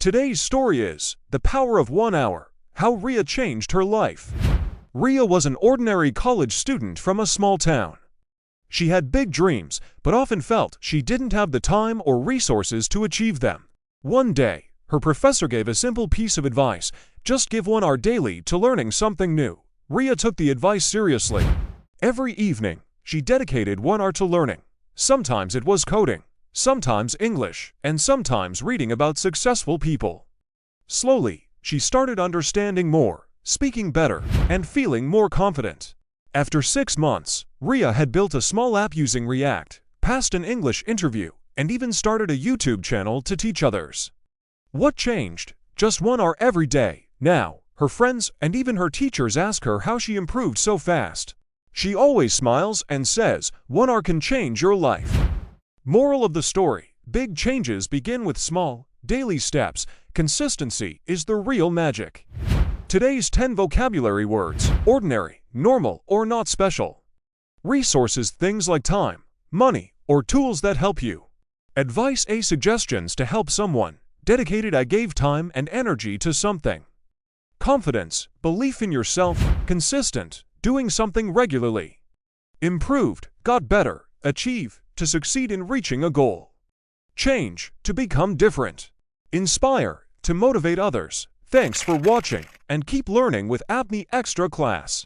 Today's story is The Power of 1 Hour, How Riya Changed Her Life. Riya was an ordinary college student from a small town. She had big dreams, but often felt she didn't have the time or resources to achieve them. One day, her professor gave a simple piece of advice: just give 1 hour daily to learning something new. Riya took the advice seriously. Every evening, she dedicated 1 hour to learning. Sometimes it was coding, sometimes English, and sometimes reading about successful people. Slowly, she started understanding more, speaking better, and feeling more confident. After 6 months, Riya had built a small app using React, passed an English interview, and even started a YouTube channel to teach others. What changed? Just 1 hour every day. Now, her friends and even her teachers ask her how she improved so fast. She always smiles and says, 1 hour can change your life. Moral of the story: big changes begin with small, daily steps. Consistency is the real magic. Today's 10 vocabulary words: ordinary, normal, or not special. Resources: things like time, money, or tools that help you. Advice A: suggestions to help someone. Dedicated: I gave time and energy to something. Confidence: belief in yourself. Consistent: doing something regularly. Improved: got better, achieve, to succeed in reaching a goal. Change: to become different. Inspire: to motivate others. Thanks for watching, and keep learning with Apni Extra Class.